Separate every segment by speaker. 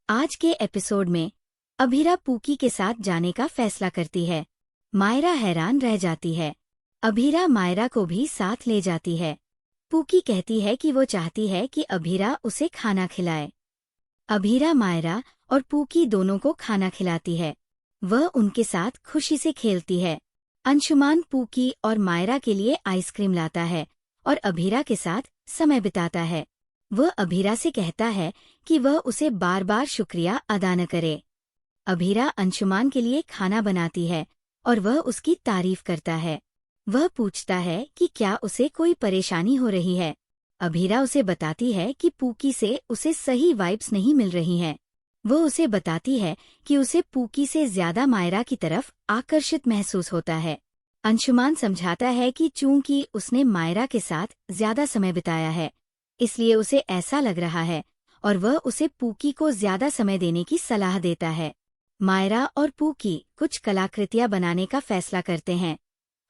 Speaker 1: आज के एपिसोड में अभीरा पूकी के साथ जाने का फैसला करती है। मायरा हैरान रह जाती है। अभीरा मायरा को भी साथ ले जाती है। पूकी कहती है कि वो चाहती है कि अभीरा उसे खाना खिलाए। अभीरा मायरा और पूकी दोनों को खाना खिलाती है। वह उनके साथ खुशी से खेलती है। अंशुमान पूकी और मायरा के लिए आइसक्रीम लाता है और अभीरा के साथ समय बिताता है। वह अभीरा से कहता है कि वह उसे बार बार शुक्रिया अदा न करे। अभीरा अंशुमान के लिए खाना बनाती है और वह उसकी तारीफ करता है। वह पूछता है कि क्या उसे कोई परेशानी हो रही है। अभीरा उसे बताती है कि पूकी से उसे सही वाइब्स नहीं मिल रही हैं। वह उसे बताती है कि उसे पूकी से ज्यादा मायरा की तरफ आकर्षित महसूस होता है। अंशुमान समझाता है कि चूंकि उसने मायरा के साथ ज्यादा समय बिताया है, इसलिए उसे ऐसा लग रहा है, और वह उसे पूकी को ज्यादा समय देने की सलाह देता है। मायरा और पूकी कुछ कलाकृतियां बनाने का फैसला करते हैं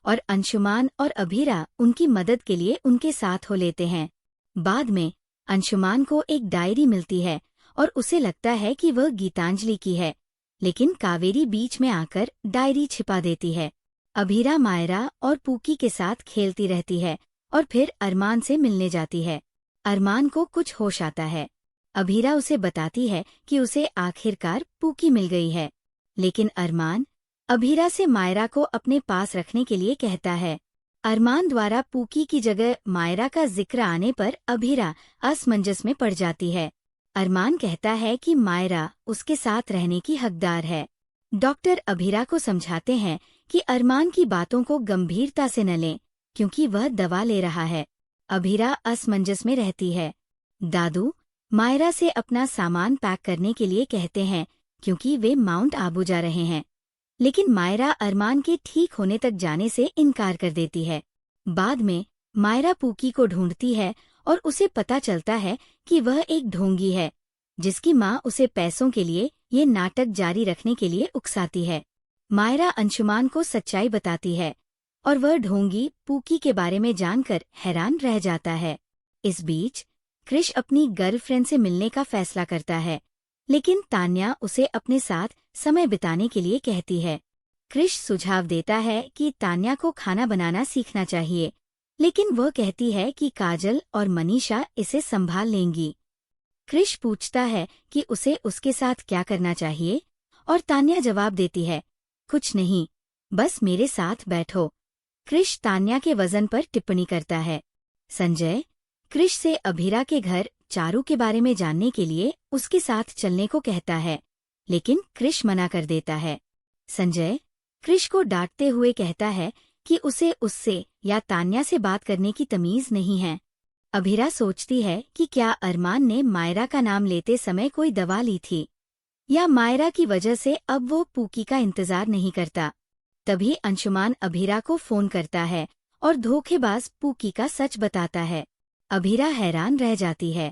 Speaker 1: और अंशुमान और अभीरा उनकी मदद के लिए उनके साथ हो लेते हैं। बाद में अंशुमान को एक डायरी मिलती है और उसे लगता है कि वह गीतांजलि की है, लेकिन कावेरी बीच में आकर डायरी छिपा देती है। अभीरा मायरा और पूकी के साथ खेलती रहती है और फिर अरमान से मिलने जाती है। अरमान को कुछ होश आता है। अभीरा उसे बताती है कि उसे आखिरकार पूकी मिल गई है, लेकिन अरमान अभीरा से मायरा को अपने पास रखने के लिए कहता है। अरमान द्वारा पूकी की जगह मायरा का जिक्र आने पर अभीरा असमंजस में पड़ जाती है। अरमान कहता है कि मायरा उसके साथ रहने की हकदार है। डॉक्टर अभीरा को समझाते हैं कि अरमान की बातों को गंभीरता से न लें, क्योंकि वह दवा ले रहा है। अभीरा असमंजस में रहती है। दादू मायरा से अपना सामान पैक करने के लिए कहते हैं, क्योंकि वे माउंट आबू जा रहे हैं, लेकिन मायरा अरमान के ठीक होने तक जाने से इनकार कर देती है। बाद में मायरा पूकी को ढूंढती है और उसे पता चलता है कि वह एक ढोंगी है, जिसकी माँ उसे पैसों के लिए ये नाटक जारी रखने के लिए उकसाती है। मायरा अंशुमान को सच्चाई बताती है और वह ढोंगी पूकी के बारे में जानकर हैरान रह जाता है। इस बीच क्रिश अपनी गर्लफ्रेंड से मिलने का फैसला करता है, लेकिन तान्या उसे अपने साथ समय बिताने के लिए कहती है। क्रिश सुझाव देता है कि तान्या को खाना बनाना सीखना चाहिए, लेकिन वह कहती है कि काजल और मनीषा इसे संभाल लेंगी। क्रिश पूछता है कि उसे उसके साथ क्या करना चाहिए, और तान्या जवाब देती है, कुछ नहीं, बस मेरे साथ बैठो। क्रिश तान्या के वजन पर टिप्पणी करता है। संजय क्रिश से अभीरा के घर चारू के बारे में जानने के लिए उसके साथ चलने को कहता है, लेकिन क्रिश मना कर देता है। संजय क्रिश को डांटते हुए कहता है कि उसे उससे या तान्या से बात करने की तमीज नहीं है। अभीरा सोचती है कि क्या अरमान ने मायरा का नाम लेते समय कोई दवा ली थी, या मायरा की वजह से अब वो पूकी का इंतजार नहीं करता। तभी अंशुमान अभीरा को फोन करता है और धोखेबाज पूकी का सच बताता है। अभीरा हैरान रह जाती है।